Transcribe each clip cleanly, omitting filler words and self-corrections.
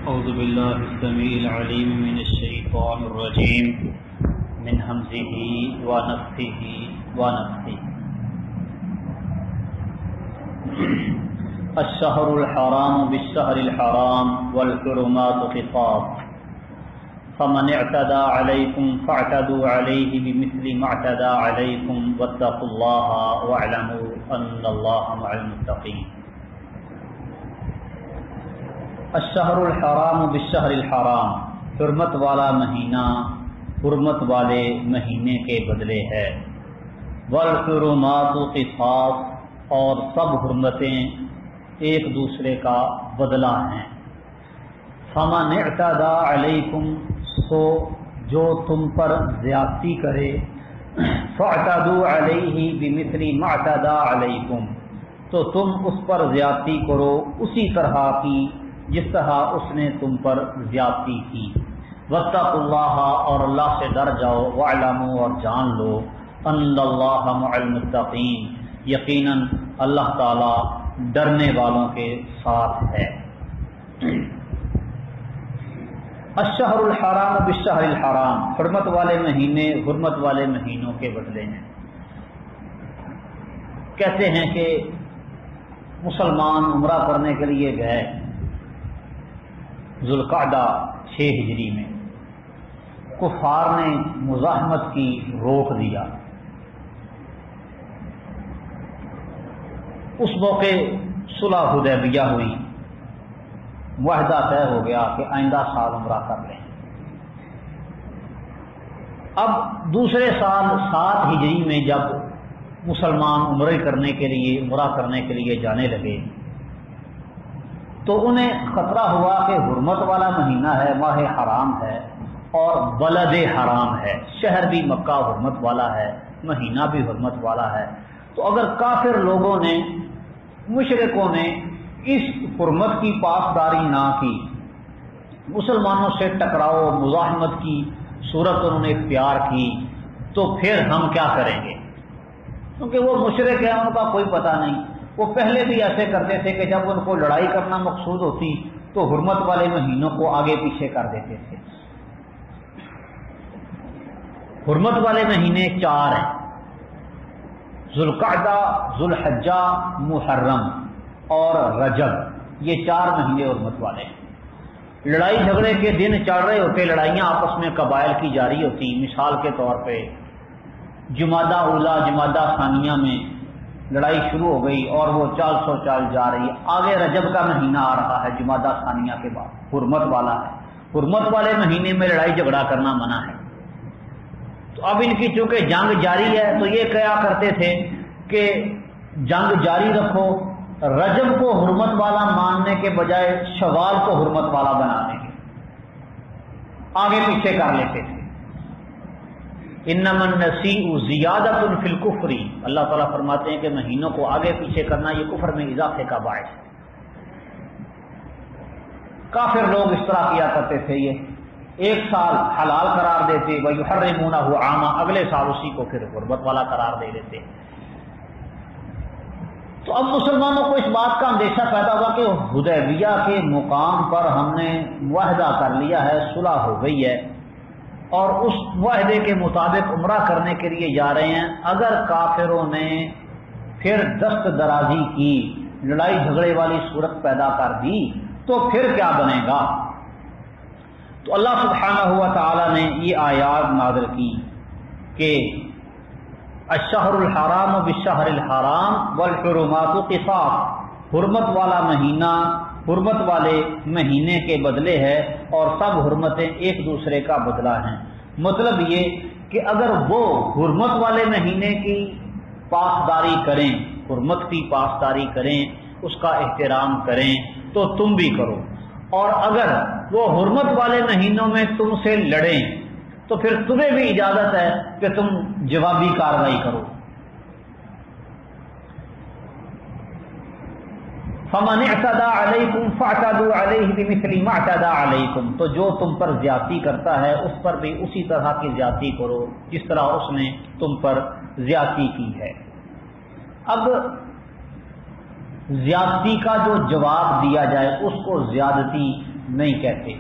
أعوذ بالله السميع العليم من الشيطان الرجيم من همزه ونفخه ونفثه. الشهر الحرام بالشهر الحرام والحرمات قصاص فمن اعتدى عليكم فاعتدوا عليه بمثل ما اعتدى عليكم واتقوا الله واعلموا أن الله مع المتقين. الشہر الحرام بالشہر الحرام، حرمت والا مہینہ حرمت والے مہینے کے بدلے ہے. والحرمات قصاص، اور سب حرمتیں ایک دوسرے کا بدلہ ہیں. فمن اعتدى علیکم، سو جو تم پر زیادتی کرے، فاعتدوا علیہ بمثل ما اعتدى علیکم، تو تم اس پر زیادتی کرو اسی طرح کی جس طرح اس نے تم پر زیادتی کی. واتقوا اللہ، اور اللہ سے ڈر جاؤ. واعلموا، اور جان لو. ان اللہ مع المتقین، یقیناً اللہ تعالی ڈرنے والوں کے ساتھ ہے. الشہر الحرام بالشہر الحرام، حرمت والے مہینے حرمت والے مہینوں کے بدلے ہیں. کہتے ہیں کہ مسلمان عمرہ کرنے کے لیے گئے ذوالقعدہ 6 ہجری میں، کفار نے مزاحمت کی، روک دیا. اس موقع صلح حدیبیہ ہوئی، معاہدہ طے ہو گیا کہ آئندہ سال عمرہ کر لیں. اب دوسرے سال 7 ہجری میں جب مسلمان عمرہ کرنے کے لیے جانے لگے تو انہیں خطرہ ہوا کہ حرمت والا مہینہ ہے، ماہ حرام ہے اور بلد حرام ہے. شہر بھی مکہ حرمت والا ہے، مہینہ بھی حرمت والا ہے. تو اگر کافر لوگوں نے، مشرکوں نے اس حرمت کی پاسداری نہ کی، مسلمانوں سے ٹکراؤ مزاحمت کی صورت انہوں نے اختیار کی، تو پھر ہم کیا کریں گے؟ کیونکہ وہ مشرک ہیں، ان کا کوئی پتہ نہیں. وہ پہلے بھی ایسے کرتے تھے کہ جب ان کو لڑائی کرنا مقصود ہوتی تو حرمت والے مہینوں کو آگے پیچھے کر دیتے تھے. حرمت والے مہینے 4 ہیں: ذوالقعدہ، ذوالحجہ، محرم اور رجب. یہ 4 مہینے حرمت والے ہیں. لڑائی جھگڑے کے دن چل رہے ہوتے، لڑائیاں آپس میں قبائل کی جاری ہوتی. مثال کے طور پہ جمادہ اولیٰ جمادہ ثانیہ میں لڑائی شروع ہو گئی اور وہ 400 چال جا رہی ہے. آگے رجب کا مہینہ آ رہا ہے جمادہ ثانیہ کے بعد، حرمت والا ہے. حرمت والے مہینے میں لڑائی جھگڑا کرنا منع ہے. تو اب ان کی چونکہ جنگ جاری ہے تو یہ کیا کرتے تھے کہ جنگ جاری رکھو، رجب کو حرمت والا ماننے کے بجائے شوال کو حرمت والا بنا دیں گے، آگے پیچھے کر لیتے تھے. انما النسیء زیادۃ فی الکفر، اللہ تعالیٰ فرماتے ہیں کہ مہینوں کو آگے پیچھے کرنا یہ کفر میں اضافے کا باعث ہے. کافر لوگ اس طرح کیا کرتے تھے، یہ ایک سال حلال قرار دیتے، وَيُحَرِّمُونَهُ عَامًا، اگلے سال اسی کو پھر حرمت والا قرار دے دیتے. تو اب مسلمانوں کو اس بات کا اندیشہ پیدا ہوا کہ حدیبیہ کے مقام پر ہم نے معاہدہ کر لیا ہے، صلح ہو گئی ہے اور اس معاہدے کے مطابق عمرہ کرنے کے لیے جا رہے ہیں. اگر کافروں نے پھر دست درازی کی، لڑائی جھگڑے والی صورت پیدا کر دی تو پھر کیا بنے گا؟ تو اللہ سبحانہ و تعالی نے یہ آیات نازل کی کہ الشہر الحرام بالشہر الحرام والحرمات قصاص، حرمت والا مہینہ حرمت والے مہینے کے بدلے ہے اور سب حرمتیں ایک دوسرے کا بدلہ ہیں. مطلب یہ کہ اگر وہ حرمت والے مہینے کی پاسداری کریں، حرمت کی پاسداری کریں، اس کا احترام کریں تو تم بھی کرو. اور اگر وہ حرمت والے مہینوں میں تم سے لڑیں تو پھر تمہیں بھی اجازت ہے کہ تم جوابی کارروائی کرو. فَمَنِ اعْتَدَى عَلَيْكُمْ فَاعْتَدُوا عَلَيْهِ بِمِثْلِ مَا اعْتَدَى عَلَيْكُمْ، تو جو تم پر زیادتی کرتا ہے اس پر بھی اسی طرح کی زیادتی کرو جس طرح اس نے تم پر زیادتی کی ہے. اب زیادتی کا جو جواب دیا جائے اس کو زیادتی نہیں کہتے.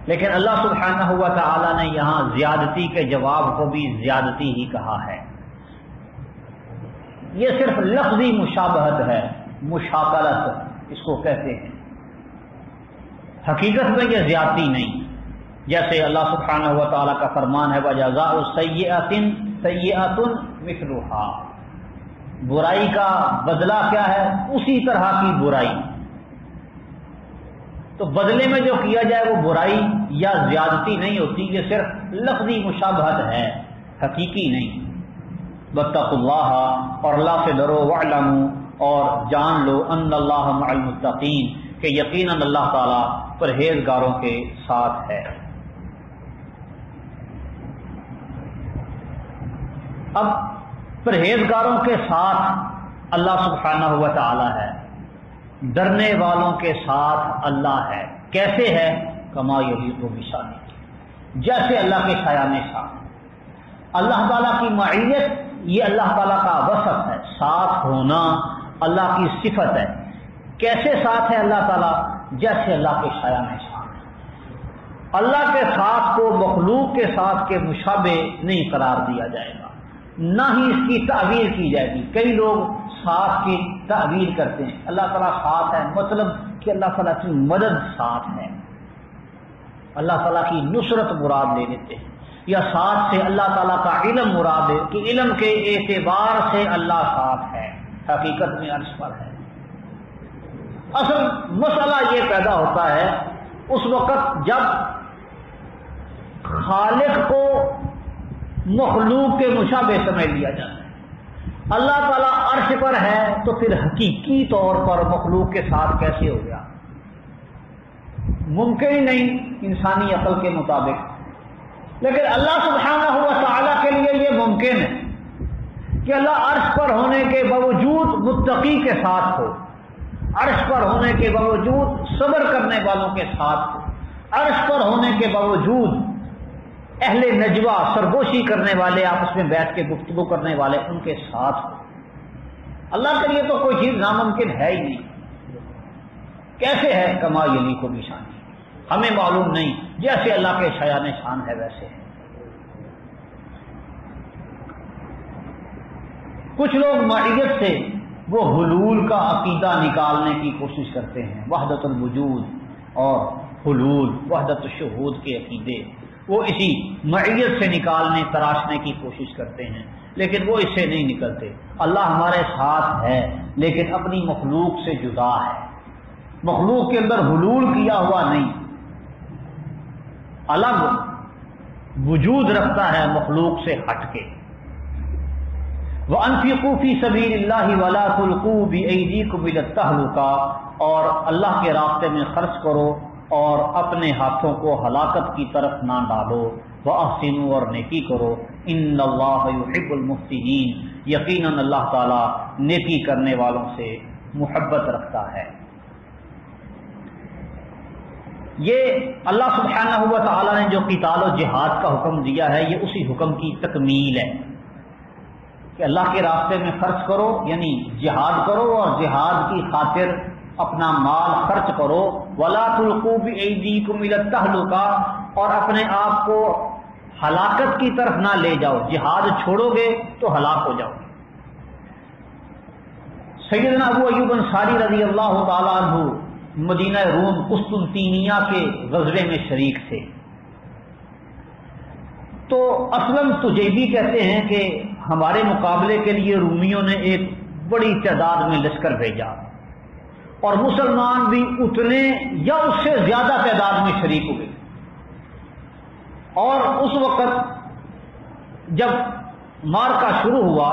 لیکن اللہ سبحانہ و تعالی نے یہاں زیادتی کے جواب کو بھی زیادتی ہی کہا ہے. یہ صرف لفظی مشابہت ہے، مشاکلت اس کو کہتے ہیں، حقیقت میں یہ زیادتی نہیں. جیسے اللہ سبحانہ و تعالیٰ کا فرمان ہے وَجَزَاءُ سَیِّئَةٍ سَیِّئَةٌ مِثْلُهَا، برائی کا بدلہ کیا ہے؟ اسی طرح کی برائی. تو بدلے میں جو کیا جائے وہ برائی یا زیادتی نہیں ہوتی، یہ صرف لفظی مشابہت ہے، حقیقی نہیں. وَاتَّقُوا اللَّهَ، اور اللہ سے ڈرو، وَاعْلَمُوا، اور جان لو، أَنَّ اللَّهَ مَعَ الْمُتَّقِينَ، کہ یقیناً اللہ تعالیٰ پرہیزگاروں کے ساتھ ہے. اب پرہیزگاروں کے ساتھ اللہ سبحانہ و تعالی ہے، ڈرنے والوں کے ساتھ اللہ ہے. کیسے ہے؟ کما یلیق بشانہ، جیسے اللہ کے شایان شان. اللہ تعالیٰ کی معیت یہ اللہ تعالیٰ کا وصف ہے، ساتھ ہونا اللہ کی صفت ہے. کیسے ساتھ ہے اللہ تعالیٰ؟ جیسے اللہ کے شایان شان. اللہ کے ساتھ کو مخلوق کے ساتھ کے مشابہ نہیں قرار دیا جائے گا، نہ ہی اس کی تعویل کی جائے گی. کئی لوگ ساتھ کی تعویل کرتے ہیں، اللہ تعالیٰ ساتھ ہے مطلب کہ اللہ تعالیٰ کی مدد ساتھ ہے، اللہ تعالیٰ کی نصرت مراد لے لیتے ہیں. یا ساتھ سے اللہ تعالیٰ کا علم مراد ہے کہ علم کے اعتبار سے اللہ ساتھ ہے، حقیقت میں عرش پر ہے. اصل مسئلہ یہ پیدا ہوتا ہے اس وقت جب خالق کو مخلوق کے مشابہ سمجھ لیا جاتا ہے. اللہ تعالیٰ عرش پر ہے تو پھر حقیقی طور پر مخلوق کے ساتھ کیسے ہو گیا؟ ممکن ہی نہیں انسانی عقل کے مطابق. لیکن اللہ سبحانہ و تعالیٰ کے لیے یہ ممکن ہے کہ اللہ عرش پر ہونے کے باوجود متقی کے ساتھ ہو، عرش پر ہونے کے باوجود صبر کرنے والوں کے ساتھ ہو، عرش پر ہونے کے باوجود اہل نجوہ سرگوشی کرنے والے، آپس میں بیٹھ کے گفتگو کرنے والے ان کے ساتھ ہو. اللہ کے لیے تو کوئی چیز ناممکن ہے ہی نہیں. کیسے ہے؟ کما یلیق بشانہ، ہمیں معلوم نہیں، جیسے اللہ کے شایان شان ہے ویسے ہے. کچھ لوگ معیت سے وہ حلول کا عقیدہ نکالنے کی کوشش کرتے ہیں، وحدت الوجود اور حلول، وحدت الشہود کے عقیدے وہ اسی معیت سے نکالنے تراشنے کی کوشش کرتے ہیں، لیکن وہ اس سے نہیں نکلتے. اللہ ہمارے ساتھ ہے لیکن اپنی مخلوق سے جدا ہے، مخلوق کے اندر حلول کیا ہوا نہیں، الگ وجود رکھتا ہے مخلوق سے ہٹ کے. وَأَنفِقُوا فِي سَبِيلِ اللَّهِ وَلَا تُلْقُوا بِأَيْدِيكُمْ إِلَى التَّهْلُكَةِ، اور اللہ کے راستے میں خرچ کرو اور اپنے ہاتھوں کو ہلاکت کی طرف نہ ڈالو. وَأَحْسِنُوا، اور نیکی کرو. إِنَّ اللَّهَ يُحِبُّ الْمُحْسِنِينَ، یقیناً اللہ تعالیٰ نیکی کرنے والوں سے محبت رکھتا ہے. یہ اللہ سبحانہ و تعالیٰ نے جو قتال و جہاد کا حکم دیا ہے یہ اسی حکم کی تکمیل ہے کہ اللہ کے راستے میں خرچ کرو، یعنی جہاد کرو اور جہاد کی خاطر اپنا مال خرچ کرو. وَلَا تُلْقُوا بِأَيْدِيكُمْ إِلَى التَّهْلُكَةِ، اور اپنے آپ کو ہلاکت کی طرف نہ لے جاؤ. جہاد چھوڑو گے تو ہلاک ہو جاؤ گے. سیدنا ابو ایوب انصاری رضی اللہ تعالیٰ عنہ مدینہ روم قسطنطینیہ کے غزوے میں شریک تھے. تو اسلم تجیبی کہتے ہیں کہ ہمارے مقابلے کے لیے رومیوں نے ایک بڑی تعداد میں لشکر بھیجا اور مسلمان بھی اتنے یا اس سے زیادہ تعداد میں شریک ہوئے. اور اس وقت جب مارکا شروع ہوا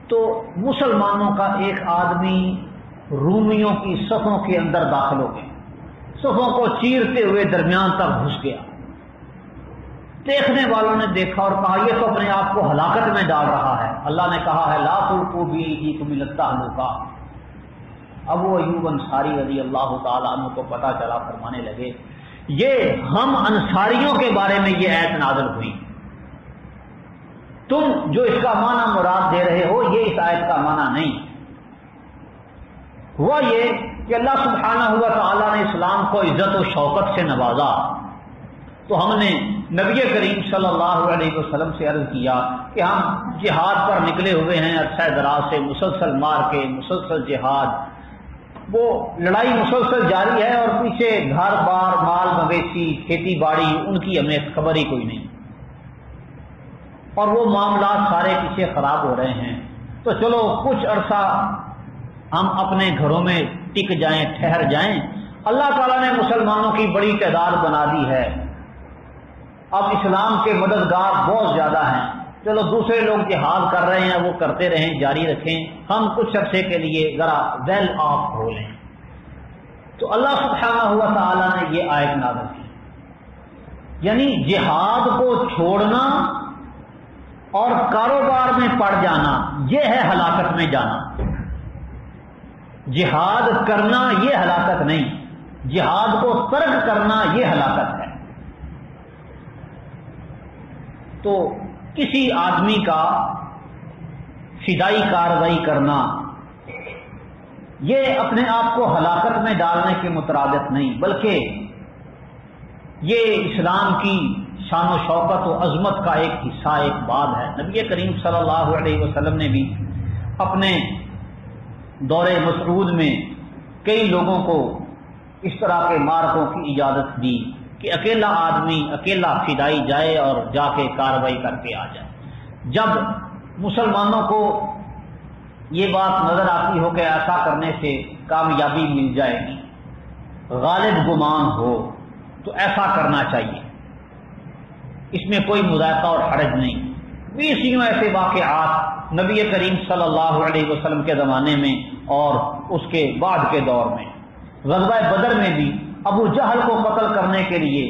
تو مسلمانوں کا ایک آدمی رومیوں کی صفوں کے اندر داخل ہو گئے، صفوں کو چیرتے ہوئے درمیان تک گھس گیا. دیکھنے والوں نے دیکھا اور کہا یہ تو اپنے آپ کو ہلاکت میں ڈال رہا ہے. اللہ نے کہا ہے لا تلقوا بأيديكم إلى التهلكة. ابو ایوب انصاری رضی اللہ تعالیٰ عنہ کو پتہ چلا، فرمانے لگے یہ ہم انصاریوں کے بارے میں یہ آیت نازل ہوئی، تم جو اس کا معنی مراد دے رہے ہو یہ اس آیت کا معنی نہیں. ہوا یہ کہ اللہ سبحانہ و تعالیٰ نے اسلام کو عزت و شوکت سے نوازا، تو ہم نے نبی کریم صلی اللہ علیہ وسلم سے عرض کیا کہ ہم جہاد پر نکلے ہوئے ہیں عرصہ دراز سے، مسلسل مار کے مسلسل جہاد، وہ لڑائی مسلسل جاری ہے اور پیچھے گھر بار مال مویشی کھیتی باڑی ان کی ہمیں خبر ہی کوئی نہیں، اور وہ معاملات سارے پیچھے خراب ہو رہے ہیں، تو چلو کچھ عرصہ ہم اپنے گھروں میں ٹک جائیں، ٹھہر جائیں۔ اللہ تعالیٰ نے مسلمانوں کی بڑی تعداد بنا دی ہے، اب اسلام کے مددگار بہت زیادہ ہیں، چلو دوسرے لوگ جہاد کر رہے ہیں وہ کرتے رہیں، جاری رکھیں، ہم کچھ عرصے کے لیے ذرا ویل آف ہو لیں۔ تو اللہ سبحانہ و تعالیٰ نے یہ آیت نازل کی، یعنی جہاد کو چھوڑنا اور کاروبار میں پڑ جانا یہ ہے ہلاکت میں جانا، جہاد کرنا یہ ہلاکت نہیں، جہاد کو ترک کرنا یہ ہلاکت ہے۔ تو کسی آدمی کا فدائی کارروائی کرنا یہ اپنے آپ کو ہلاکت میں ڈالنے کے مترادف نہیں، بلکہ یہ اسلام کی شان و شوکت و عظمت کا ایک حصہ، ایک بات ہے۔ نبی کریم صلی اللہ علیہ وسلم نے بھی اپنے دور مسعود میں کئی لوگوں کو اس طرح کے مارکوں کی اجازت دی کہ اکیلا آدمی اکیلا فدائی جائے اور جا کے کارروائی کر کے آ جائے۔ جب مسلمانوں کو یہ بات نظر آتی ہو کہ ایسا کرنے سے کامیابی مل جائے گی، غالب گمان ہو، تو ایسا کرنا چاہیے، اس میں کوئی مذائقہ اور حرج نہیں۔ بیسیوں ایسے واقعات نبی کریم صلی اللہ علیہ وسلم کے زمانے میں اور اس کے بعد کے دور میں، غزوہ بدر میں بھی ابو جہل کو قتل کرنے کے لیے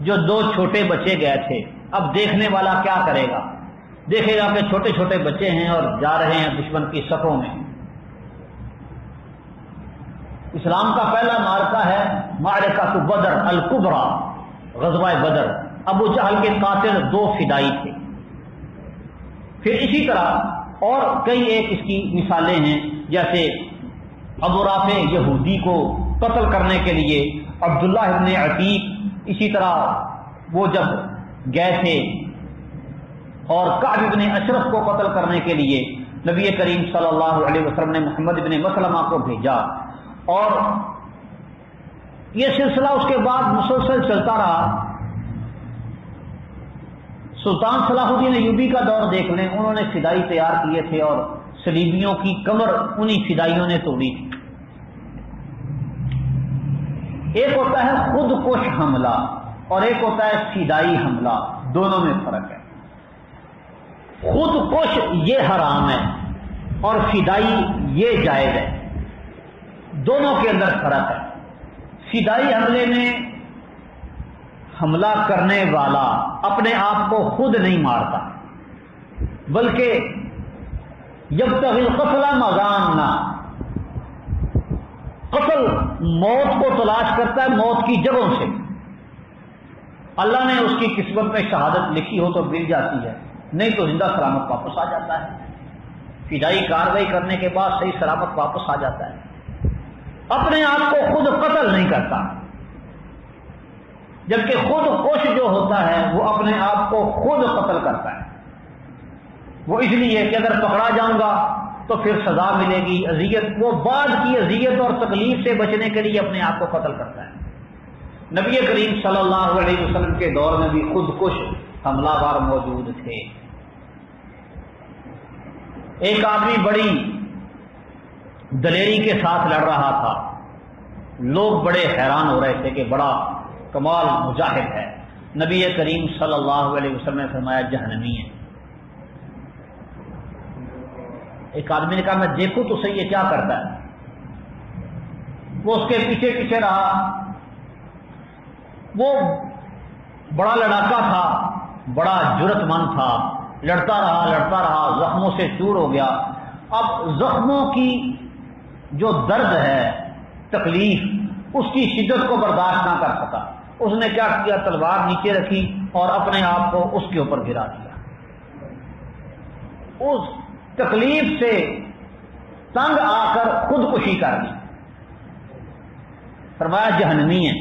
جو دو چھوٹے بچے گئے تھے، اب دیکھنے والا کیا کرے گا؟ دیکھے گا کہ چھوٹے چھوٹے بچے ہیں اور جا رہے ہیں دشمن کی صفوں میں۔ اسلام کا پہلا معرکہ ہے معرکۃ بدر الکبریٰ، غزوہ بدر۔ ابو جہل کے قاتل دو فدائی تھے۔ پھر اسی طرح اور کئی ایک اس کی مثالیں ہیں، جیسے ابو رافع یہودی کو قتل کرنے کے لیے عبداللہ ابن عتیق، اسی طرح وہ جب گئے تھے اور کعب ابن اشرف کو قتل کرنے کے لیے نبی کریم صلی اللہ علیہ وسلم نے محمد ابن مسلمہ کو بھیجا، اور یہ سلسلہ اس کے بعد مسلسل چلتا رہا۔ سلطان صلاح الدین ایوبی کا دور دیکھ لیں، انہوں نے فدائی تیار کیے تھے اور صلیبیوں کی کمر انہی فدائیوں نے توڑی تھی۔ ایک ہوتا ہے خود کش حملہ اور ایک ہوتا ہے فدائی حملہ، دونوں میں فرق ہے۔ خود کش یہ حرام ہے اور فدائی یہ جائز ہے، دونوں کے اندر فرق ہے۔ فدائی حملے میں حملہ کرنے والا اپنے آپ کو خود نہیں مارتا، بلکہ یبتغی القتل مغانہ، قتل موت کو تلاش کرتا ہے موت کی جگہوں سے۔ اللہ نے اس کی قسمت میں شہادت لکھی ہو تو مل جاتی ہے، نہیں تو زندہ سلامت واپس آ جاتا ہے۔ فدائی کارروائی کرنے کے بعد صحیح سلامت واپس آ جاتا ہے، اپنے آپ کو خود قتل نہیں کرتا۔ جبکہ خود کش جو ہوتا ہے وہ اپنے آپ کو خود قتل کرتا ہے، وہ اس لیے کہ اگر پکڑا جاؤں گا تو پھر سزا ملے گی، اذیت، وہ بعد کی اذیت اور تکلیف سے بچنے کے لیے اپنے آپ کو قتل کرتا ہے۔ نبی کریم صلی اللہ علیہ وسلم کے دور میں بھی خود کش حملہ ور موجود تھے۔ ایک آدمی بڑی دلیری کے ساتھ لڑ رہا تھا، لوگ بڑے حیران ہو رہے تھے کہ بڑا کمال مجاہد ہے۔ نبی کریم صلی اللہ علیہ وسلم نے فرمایا جہنمی ہے۔ ایک آدمی نے کہا میں دیکھوں تو صحیح یہ کیا کرتا ہے۔ وہ اس کے پیچھے پیچھے رہا، وہ بڑا لڑاکا تھا، بڑا جرت مند تھا، لڑتا رہا، زخموں سے چور ہو گیا۔ اب زخموں کی جو درد ہے، تکلیف، اس کی شدت کو برداشت نہ کر سکا، اس نے کیا کیا، تلوار نیچے رکھی اور اپنے آپ کو اس کے اوپر گرا دیا۔ اس تکلیف سے تنگ آ کر خودکشی کر دی۔ فرمایا جہنمی ہے.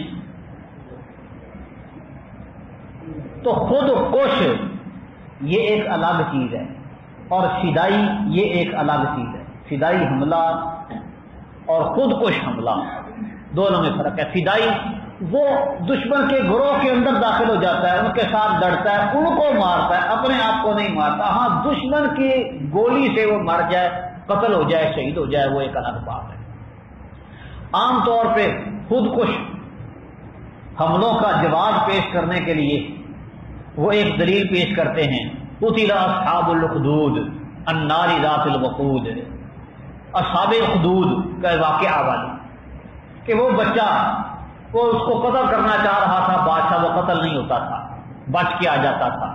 تو خود کش یہ ایک الگ چیز ہے اور فدائی یہ ایک الگ چیز ہے. فدائی حملہ اور خود کش حملہ دونوں میں فرق ہے. فدائی وہ دشمن کے گروہ کے اندر داخل ہو جاتا ہے، ان کے ساتھ لڑتا ہے، ان کو مارتا ہے، اپنے آپ کو نہیں مارتا. ہاں دشمن کی گولی سے وہ مر جائے، قتل ہو جائے، شہید ہو جائے، وہ ایک الگ بات ہے. عام طور پہ خود کش حملوں کا جواب پیش کرنے کے لیے وہ ایک دلیل پیش کرتے ہیں، قتل اصحاب الاخدود النار ذات الوقود. اصحاب اخدود کا واقعہ والی کہ وہ بچہ وہ اس کو قتل کرنا چاہ رہا تھا، بادشاہ وہ قتل نہیں ہوتا تھا، بچ کے آ جاتا تھا،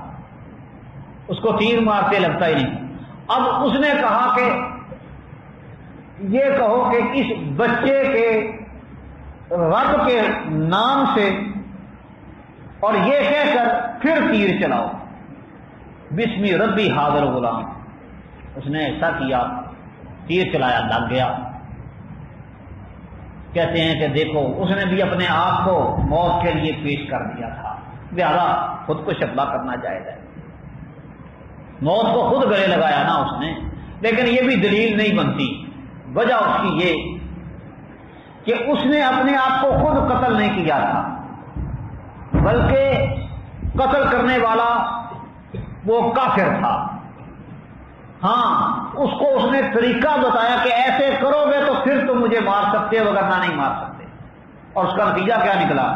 اس کو تیر مارتے لگتا ہی نہیں. اب اس نے کہا کہ یہ کہو کہ اس بچے کے رب کے نام سے اور یہ کہہ کر پھر تیر چلاؤ، بسم ربی حاضر غلام. اس نے ایسا کیا، تیر چلایا، لگ گیا. کہتے ہیں کہ دیکھو اس نے بھی اپنے آپ کو موت کے لیے پیش کر دیا تھا، لہذا خود کو حملہ کرنا جائز ہے. موت کو خود گلے لگایا نا اس نے، لیکن یہ بھی دلیل نہیں بنتی. وجہ اس کی یہ کہ اس نے اپنے آپ کو خود قتل نہیں کیا تھا، بلکہ قتل کرنے والا وہ کافر تھا. ہاں اس کو اس نے طریقہ بتایا کہ ایسے کرو گے تو پھر تم مجھے مار سکتے ہو، وگرنہ نہیں مار سکتے. اور اس کا نتیجہ کیا نکلا؟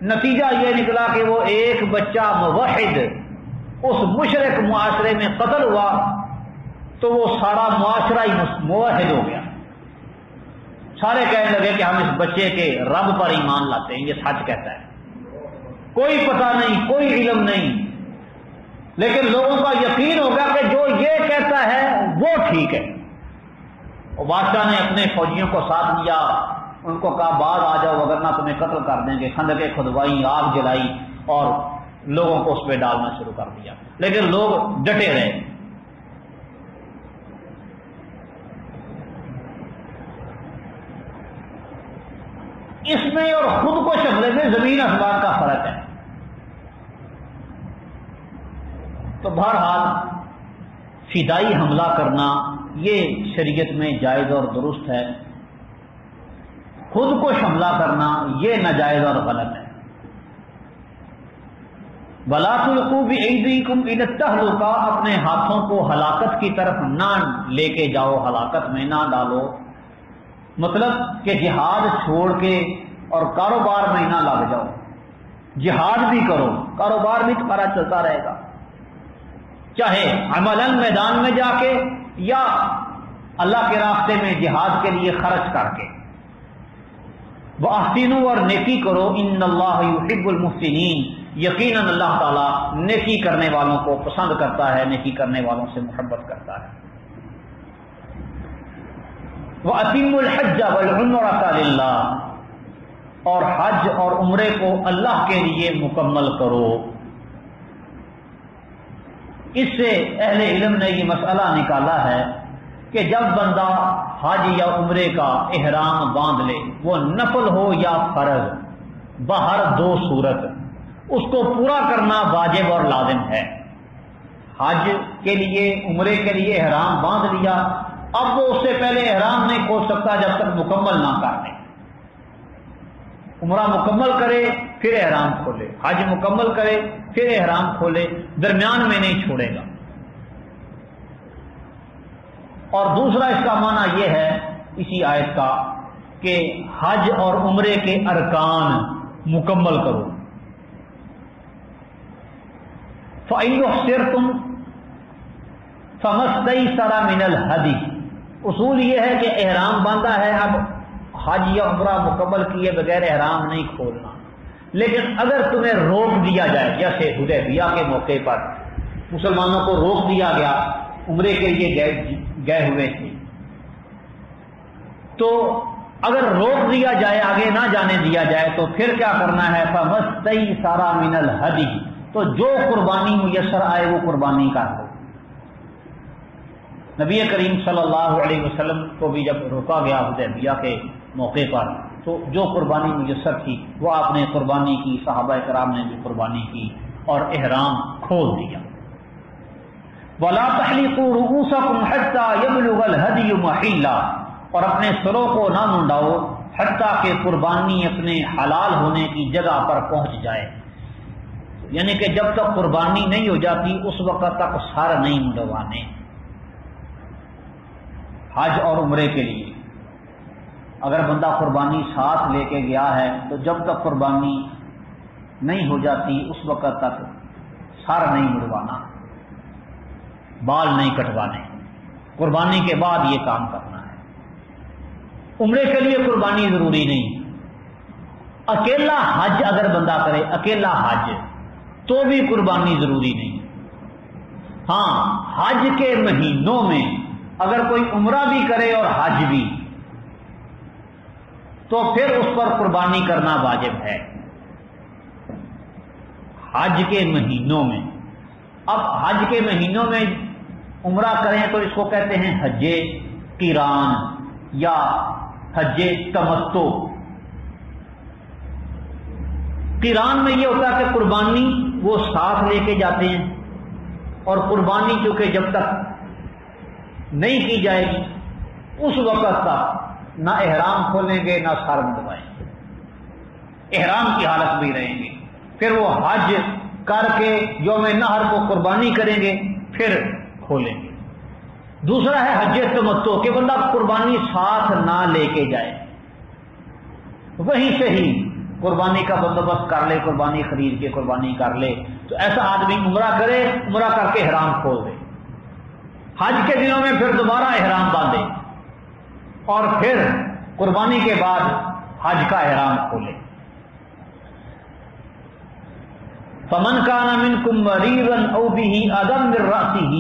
نتیجہ یہ نکلا کہ وہ ایک بچہ موحد اس مشرک معاشرے میں قتل ہوا تو وہ سارا معاشرہ ہی موحد ہو گیا. سارے کہنے لگے کہ ہم اس بچے کے رب پر ایمان لاتے ہیں، یہ سچ کہتا ہے. کوئی پتہ نہیں، کوئی علم نہیں، لیکن لوگوں کا یقین ہوگا کہ جو یہ کہتا ہے وہ ٹھیک ہے. اور بادشاہ نے اپنے فوجیوں کو ساتھ لیا، ان کو کہا بعد آ جاؤ ورنہ تمہیں قتل کر دیں گے. خندقیں کھدوائی، آگ جلائی اور لوگوں کو اس پہ ڈالنا شروع کر دیا، لیکن لوگ ڈٹے رہے. اس میں اور خود کو حملے میں زمین آسمان کا فرق ہے. تو بہرحال فدائی حملہ کرنا یہ شریعت میں جائز اور درست ہے، خود کو حملہ کرنا یہ ناجائز اور غلط ہے. وَلَا تُلْقُوا بِأَيْدِيكُمْ إِلَى التَّهْلُكَةِ، اپنے ہاتھوں کو ہلاکت کی طرف نہ لے کے جاؤ، ہلاکت میں نہ ڈالو. مطلب کہ جہاد چھوڑ کے اور کاروبار میں نہ لگ جاؤ. جہاد بھی کرو، کاروبار بھی تمہارا چلتا رہے گا، چاہے عملاً میدان میں جا کے یا اللہ کے راستے میں جہاد کے لیے خرچ کر کے. وَأَحْسِنُوا، اور نیکی کرو، إِنَّ اللَّهَ يُحِبُّ الْمُحْسِنِينَ، یقیناً اللہ تعالیٰ نیکی کرنے والوں کو پسند کرتا ہے، نیکی کرنے والوں سے محبت کرتا ہے. وَأَتِمُّوا الْحَجَّ وَالْعُمْرَةَ لِلَّهِ، اور حج اور عمرے کو اللہ کے لیے مکمل کرو. اس سے اہل علم نے یہ مسئلہ نکالا ہے کہ جب بندہ حج یا عمرے کا احرام باندھ لے، وہ نفل ہو یا فرض، باہر دو صورت، اس کو پورا کرنا واجب اور لازم ہے. حج کے لیے عمرے کے لیے احرام باندھ لیا، اب وہ اس سے پہلے احرام نہیں کھول سکتا جب تک مکمل نہ کر لے. عمرہ مکمل کرے پھر احرام کھولے، حج مکمل کرے پھر احرام کھولے، درمیان میں نہیں چھوڑے گا. اور دوسرا اس کا معنی یہ ہے اسی آیت کا کہ حج اور عمرے کے ارکان مکمل کرو. فَإِنْ يُحْصِرْتُمْ فَمَا اسْتَيْسَرَ مِنَ الْهَدْيِ، اصول یہ ہے کہ احرام باندھا ہے، اب حج یا عمرہ مکمل کیے بغیر احرام نہیں کھولنا. لیکن اگر تمہیں روک دیا جائے، جیسے حدیبیہ کے موقع پر مسلمانوں کو روک دیا گیا، عمرے کے لیے گئے ہوئے تھے، تو اگر روک دیا جائے، آگے نہ جانے دیا جائے، تو پھر کیا کرنا ہے؟ فَمَسْتَيْسَرَ مِنَ الْهَدْيِ، تو جو قربانی میسر آئے وہ قربانی کر دو. نبی کریم صلی اللہ علیہ وسلم کو بھی جب روکا گیا حدیبیہ کے موقع پر، تو تو جو قربانی میسر تھی وہ آپ نے قربانی کی، صحابہ کرام نے بھی قربانی کی اور احرام کھول دیا۔ وَلَا تَحْلِقُوا رُؤُوسَكُمْ حَتَّى يَبْلُغَ الْهَدْيُ مَحِلَّهُ، اور اپنے سروں کو نہ منڈاؤ حتیٰ کہ قربانی اپنے حلال ہونے کی جگہ پر پہنچ جائے، یعنی کہ جب تک قربانی نہیں ہو جاتی اس وقت تک سر نہیں منڈوانے۔ حج اور عمرے کے لیے اگر بندہ قربانی ساتھ لے کے گیا ہے تو جب تک قربانی نہیں ہو جاتی اس وقت تک سر نہیں منڈوانا، بال نہیں کٹوانے، قربانی کے بعد یہ کام کرنا ہے۔ عمرے کے لیے قربانی ضروری نہیں، اکیلا حج اگر بندہ کرے، اکیلا حج، تو بھی قربانی ضروری نہیں۔ ہاں حج کے مہینوں میں اگر کوئی عمرہ بھی کرے اور حج بھی، تو پھر اس پر قربانی کرنا واجب ہے حج کے مہینوں میں۔ اب حج کے مہینوں میں عمرہ کریں تو اس کو کہتے ہیں حج قران یا حج تمتع۔ قران میں یہ ہوتا ہے کہ قربانی وہ ساتھ لے کے جاتے ہیں، اور قربانی چونکہ جب تک نہیں کی جائے گی اس وقت تک نہ احرام کھولیں گے نہ سر منڈوائیں گے، احرام کی حالت میں رہیں گے۔ پھر وہ حج کر کے یوم نحر کو قربانی کریں گے پھر کھولیں گے۔ دوسرا ہے حج تمتع کہ بندہ قربانی ساتھ نہ لے کے جائے، وہیں سے ہی قربانی کا بندوبست کر لے، قربانی خرید کے قربانی کر لے۔ تو ایسا آدمی عمرہ کرے، عمرہ کر کے احرام کھول دے، حج کے دنوں میں پھر دوبارہ احرام باندھے اور پھر قربانی کے بعد حج کا احرام کھولے۔ فَمَنْ كَانَ مِنْكُمْ مَرِيضًا أَوْ بِهِ أَذًى مِنْ رَأْسِهِ،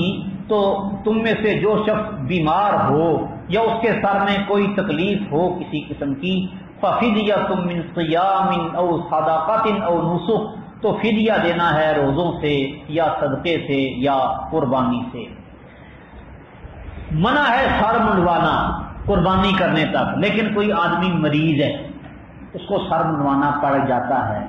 تو تم میں سے جو شخص بیمار ہو یا اس کے سر میں کوئی تکلیف ہو کسی قسم کی، فَفِدْيَةٌ مِنْ صِيَامٍ أَوْ صَدَقَةٍ أَوْ نُسُكٍ، تو فدیہ دینا ہے روزوں سے یا صدقے سے یا قربانی سے۔ منع ہے سر منڈوانا قربانی کرنے تک، لیکن کوئی آدمی مریض ہے اس کو سر منڈوانا پڑ جاتا ہے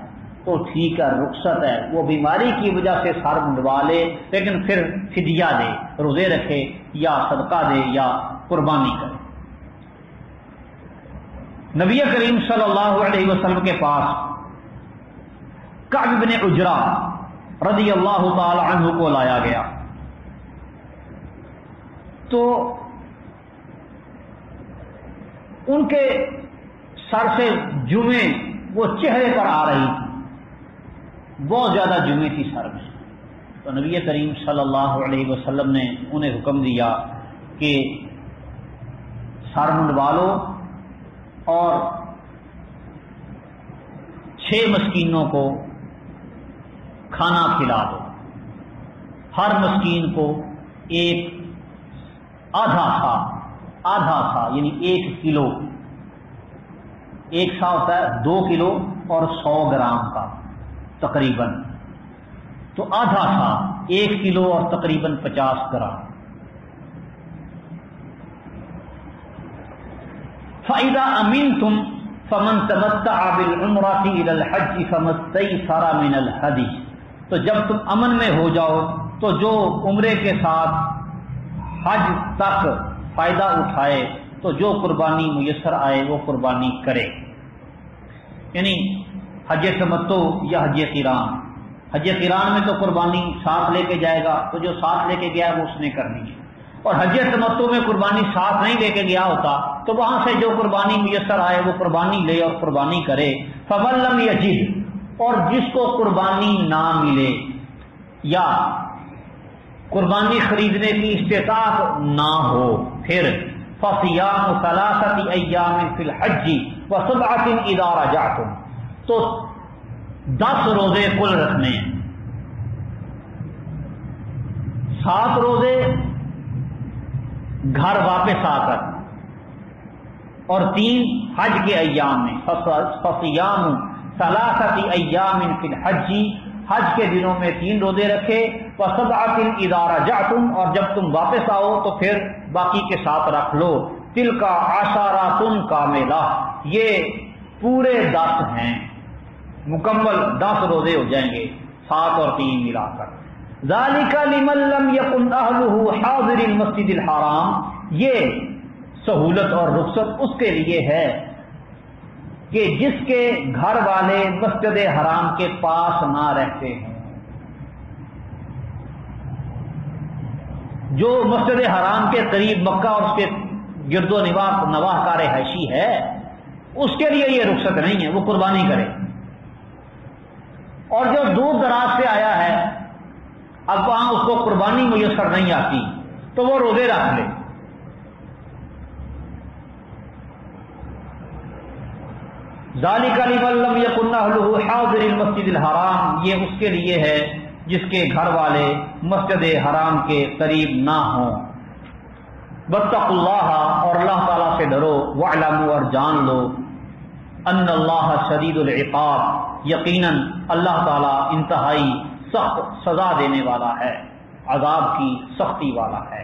تو ٹھیک ہے، رخصت ہے، وہ بیماری کی وجہ سے سر منڈوا لے، لیکن پھر فدیہ دے، روزے رکھے یا صدقہ دے یا قربانی کرے۔ نبی کریم صلی اللہ علیہ وسلم کے پاس کعب بن عجرہ رضی اللہ تعالی عنہ کو لایا گیا تو ان کے سر سے جمیں وہ چہرے پر آ رہی تھی، بہت زیادہ جمیں تھی سر میں۔ تو نبی کریم صلی اللہ علیہ وسلم نے انہیں حکم دیا کہ سر منڈوا لو اور 6 مسکینوں کو کھانا کھلا دو، ہر مسکین کو ایک آدھا سا یعنی 1 کلو، 1 سا ہوتا ہے 2 کلو اور 100 گرام کا تقریباً، تو آدھا سا 1 کلو اور تقریباً 50 گرام۔ فَإِذَا أَمِنْتُمْ فَمَنْ تَمَتَّعَ بِالْعُمْرَةِ إِلَى الْحَجِّ فَمَا اسْتَيْسَرَ مِنَ الْهَدْيِ، تو جب تم امن میں ہو جاؤ تو جو عمرے کے ساتھ حج تک فائدہ اٹھائے تو جو قربانی میسر آئے وہ قربانی کرے، یعنی حج تمتع یا حج قران۔ حج قران میں تو قربانی ساتھ لے کے جائے گا، تو جو ساتھ لے کے گیا وہ اس نے کرنی ہے، اور حج تمتع میں قربانی ساتھ نہیں لے کے گیا ہوتا تو وہاں سے جو قربانی میسر آئے وہ قربانی لے اور قربانی کرے۔ فَمَن لَّمْ يَجِدْ، اور جس کو قربانی نہ ملے یا قربانی خریدنے کی استطاعت نہ ہو، پھر فَصِيَامُ 3 أَيَّامٍ فِي الْحَجِّ وَسَبْعَةٍ إِذَا رَجَعْتُمْ، تو 10 روزے کل رکھنے ہیں، 7 روزے گھر واپس آ کر اور 3 حج کے ایام میں۔ فَصِيَامُ 3 أَيَّامٍ فِي الْحَجِّ، حج کے دنوں میں 3 روزے رکھے، وَسَبْعَةٍ إِذَا رَجَعْتُمْ، اور جب تم واپس آؤ تو پھر باقی کے 7 رکھ لو۔ تِلْكَ 10 کاملہ، یہ پورے 10 ہیں، مکمل 10 روزے ہو جائیں گے 7 اور 3 ملا کر۔ ذالک لمن لم یکن اہلہ حاضر المسجد الحرام، یہ سہولت اور رخصت اس کے لیے ہے کہ جس کے گھر والے مسجد حرام کے پاس نہ رہتے ہیں۔ جو مسجد حرام کے قریب مکہ اور اس کے گرد و نواح کا رہائشی ہے، اس کے لیے یہ رخصت نہیں ہے، وہ قربانی کرے۔ اور جو دور دراز سے آیا ہے، اب وہاں اس کو قربانی میسر نہیں آتی، تو وہ روزے رکھ لے۔ ذالک لمن لم یکن اہلہ حاضر المسجد الحرام، یہ اس کے لیے ہے جس کے گھر والے مسجد حرام کے قریب نہ ہوں۔ واتقوا اللہ، اور اللہ تعالیٰ سے ڈرو، واعلموا، اور جان لو، ان اللہ شدید العقاب، یقیناً اللہ تعالیٰ انتہائی سخت سزا دینے والا ہے، عذاب کی سختی والا ہے۔